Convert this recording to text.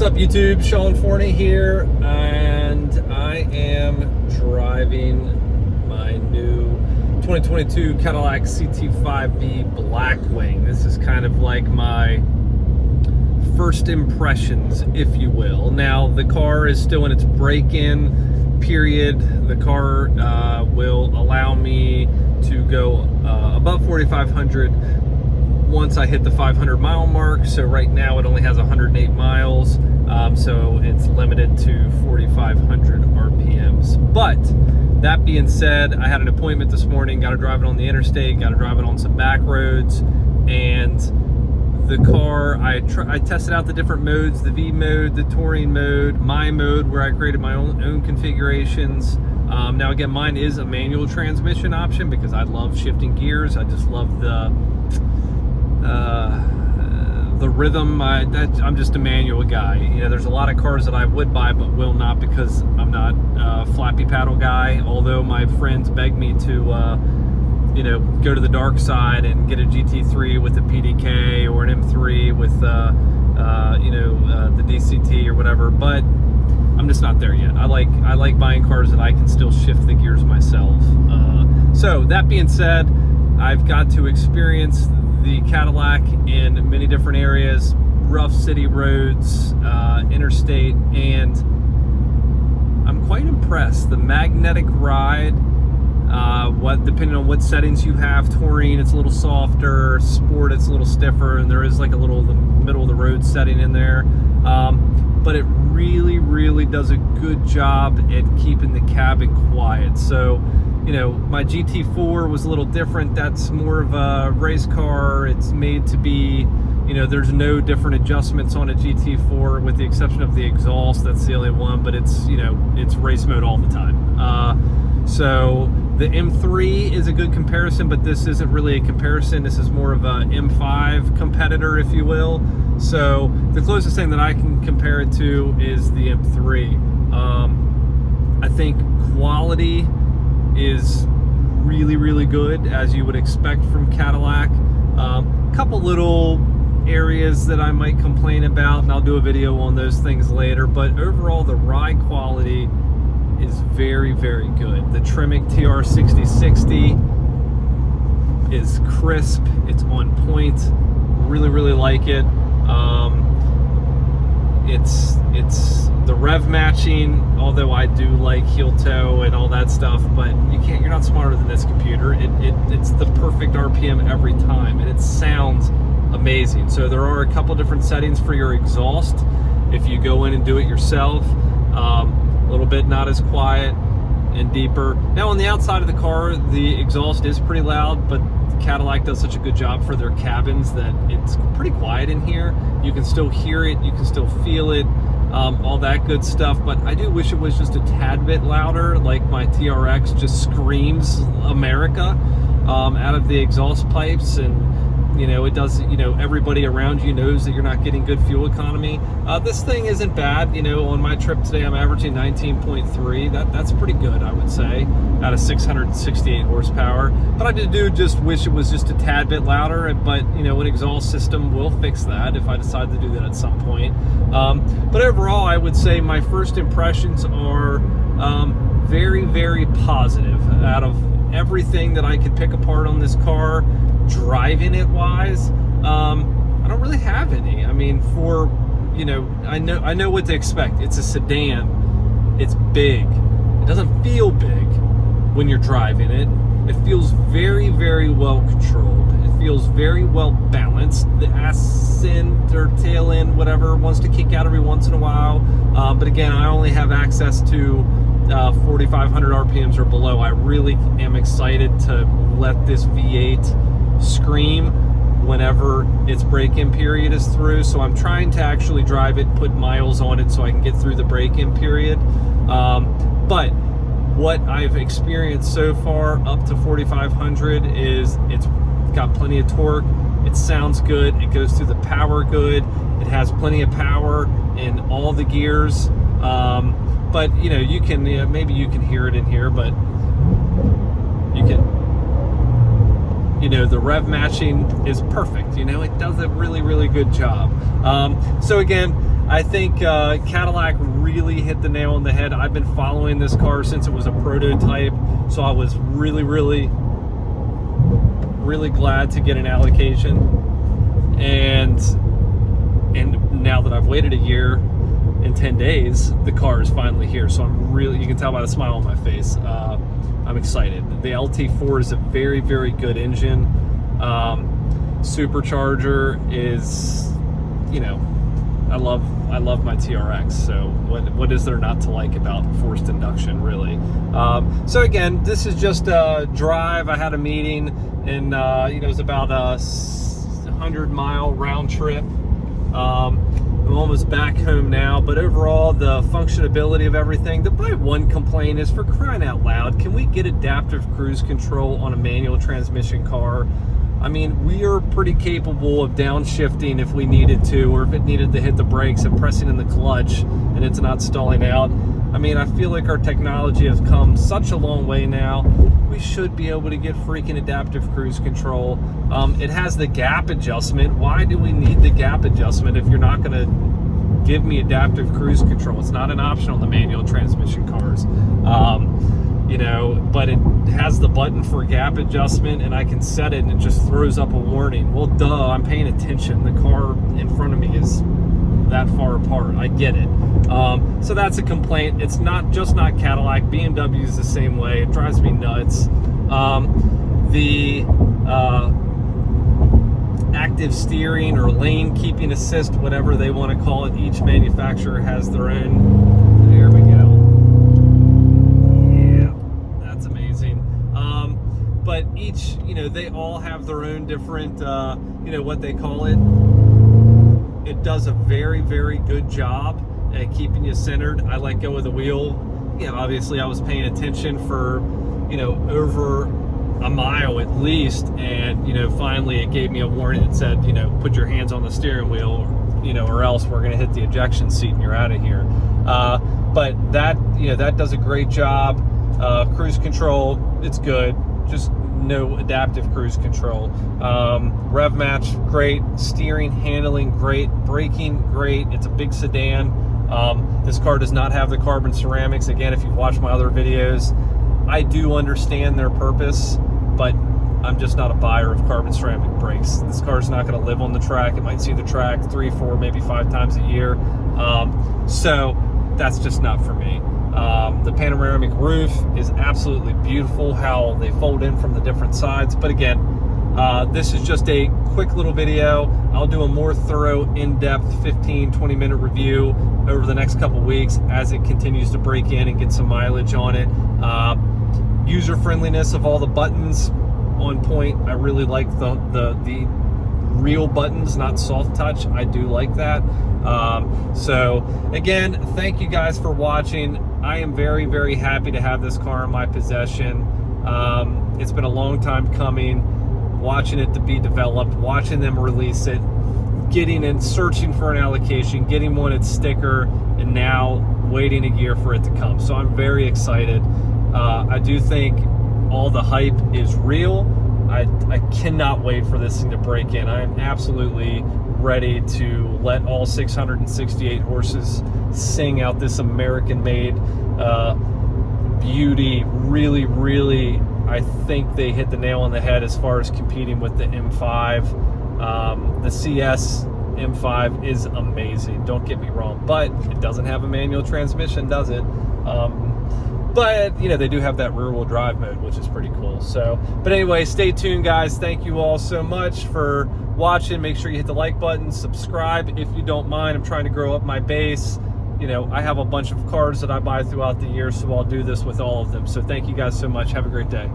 What's up, YouTube? Sean Forney here, and I am driving my new 2022 Cadillac CT5V Blackwing. This is kind of like my first impressions, if you will. Now, the car is still in its break-in period. The car will allow me to go above 4,500 once I hit the 500 mile mark. So right now it only has 108 miles, so it's limited to 4,500 RPMs. But that being said, I had an appointment this morning, got to drive it on the interstate, got to drive it on some back roads, and the car, I tested out the different modes, the V mode, the touring mode, my mode, where I created my own configurations. Now again, mine is a manual transmission option because I love shifting gears. I just love the rhythm. I'm just a manual guy. You know, there's a lot of cars that I would buy but will not because I'm not a flappy paddle guy, although my friends beg me to you know, go to the dark side and get a GT3 with a PDK or an M3 with you know, the DCT or whatever, but I'm just not there yet. I like buying cars that I can still shift the gears myself. So that being said, I've got to experience the Cadillac in many different areas, rough city roads, interstate, and I'm quite impressed. The magnetic ride, depending on what settings you have, touring, it's a little softer, sport, it's a little stiffer, and there is like a little the middle of the road setting in there. But it really does a good job at keeping the cabin quiet. So, you know, my GT4 was a little different. That's more of a race car. It's made to be, you know, there's no different adjustments on a GT4 with the exception of the exhaust. That's the only one, but it's, you know, it's race mode all the time. So the M3 is a good comparison, but this isn't really a comparison. This is more of a M5 competitor, if you will. So the closest thing that I can compare it to is the M3. I think quality is really good, as you would expect from Cadillac. Couple little areas that I might complain about, and I'll do a video on those things later, but overall the ride quality is very good. The Tremec TR6060 is crisp, it's on point, really like it. It's the rev matching, although I do like heel toe and all that stuff, but you're not smarter than this computer. It's the perfect RPM every time, and it sounds amazing. So there are a couple different settings for your exhaust if you go in and do it yourself. A little bit not as quiet and deeper. Now on the outside of the car, the exhaust is pretty loud, but Cadillac does such a good job for their cabins that it's pretty quiet in here. You can still hear it, you can still feel it, all that good stuff, but I do wish it was just a tad bit louder. Like my TRX just screams America out of the exhaust pipes, and you know, it does, you know, everybody around you knows that you're not getting good fuel economy. This thing isn't bad. You know, on my trip today, I'm averaging 19.3. That's pretty good, I would say, out of 668 horsepower. But I do just wish it was just a tad bit louder, but, you know, an exhaust system will fix that if I decide to do that at some point. But overall, I would say my first impressions are very positive. Out of everything that I could pick apart on this car, driving it wise, I don't really have any. I mean, for, you know, I know what to expect. It's a sedan, it's big, it doesn't feel big when you're driving it. It feels very well controlled, it feels very well balanced. The ass end or tail end, whatever, wants to kick out every once in a while, but again, I only have access to 4,500 RPMs or below. I really am excited to let this V8 scream whenever its break-in period is through. So I'm trying to actually drive it, put miles on it so I can get through the break-in period. But what I've experienced so far up to 4,500 is it's got plenty of torque, it sounds good, it goes through the power good, it has plenty of power in all the gears. But you know, you can, maybe you can hear it in here, but you can, you know, the rev matching is perfect. You know, it does a really good job. So again, I think Cadillac really hit the nail on the head. I've been following this car since it was a prototype, so I was really glad to get an allocation. And now that I've waited a year and 10 days, the car is finally here. So I'm really, you can tell by the smile on my face, I'm excited. The LT4 is a very good engine. Supercharger is, you know, I love my TRX. So what is there not to like about forced induction, really? So again, this is just a drive. I had a meeting, and you know, it was about a 100-mile round trip. I'm almost back home now, but overall, the functionability of everything. My one complaint is, for crying out loud, can we get adaptive cruise control on a manual transmission car? I mean, we are pretty capable of downshifting if we needed to, or if it needed to hit the brakes and pressing in the clutch and it's not stalling out. I mean, I feel like our technology has come such a long way now. We should be able to get freaking adaptive cruise control. It has the gap adjustment. Why do we need the gap adjustment if you're not going to give me adaptive cruise control? It's not an option on the manual transmission cars. You know, but it has the button for gap adjustment, and I can set it and it just throws up a warning. Well, duh, I'm paying attention. The car in front of me is that far apart. I get it. So that's a complaint. It's not Cadillac. BMW is the same way. It drives me nuts. The active steering or lane keeping assist, whatever they want to call it, each manufacturer has their own. There we go. But each, you know, they all have their own different, you know, what they call it. It does a very good job at keeping you centered. I let go of the wheel. You know, obviously I was paying attention for, you know, over a mile at least. And, you know, finally it gave me a warning that said, you know, put your hands on the steering wheel, you know, or else we're going to hit the ejection seat and you're out of here. But that, you know, that does a great job. Cruise control, it's good. Just no adaptive cruise control. Rev match, great. Steering, handling, great. Braking, great. It's a big sedan. This car does not have the carbon ceramics. Again, if you've watched my other videos, I do understand their purpose, but I'm just not a buyer of carbon ceramic brakes. This car is not going to live on the track. It might see the track 3, 4, maybe 5 times a year. So that's just not for me. The panoramic roof is absolutely beautiful, how they fold in from the different sides. But again, this is just a quick little video. I'll do a more thorough, in-depth 15-20 minute review over the next couple weeks as it continues to break in and get some mileage on it. User friendliness of all the buttons on point. I really like the real buttons, not soft touch. I do like that. So again, thank you guys for watching. I am very happy to have this car in my possession. It's been a long time coming, watching it to be developed, watching them release it, getting and searching for an allocation, getting one its sticker, and now waiting a year for it to come. So I'm very excited. I do think all the hype is real. I cannot wait for this thing to break in. I am absolutely ready to let all 668 horses sing out this American-made beauty. Really, I think they hit the nail on the head as far as competing with the M5. The CS M5 is amazing, don't get me wrong, but it doesn't have a manual transmission, does it? But, you know, they do have that rear-wheel drive mode, which is pretty cool. So, but anyway, stay tuned, guys. Thank you all so much for watching. Make sure you hit the like button, subscribe if you don't mind. I'm trying to grow up my base. You know, I have a bunch of cars that I buy throughout the year, so I'll do this with all of them. So thank you guys so much. Have a great day.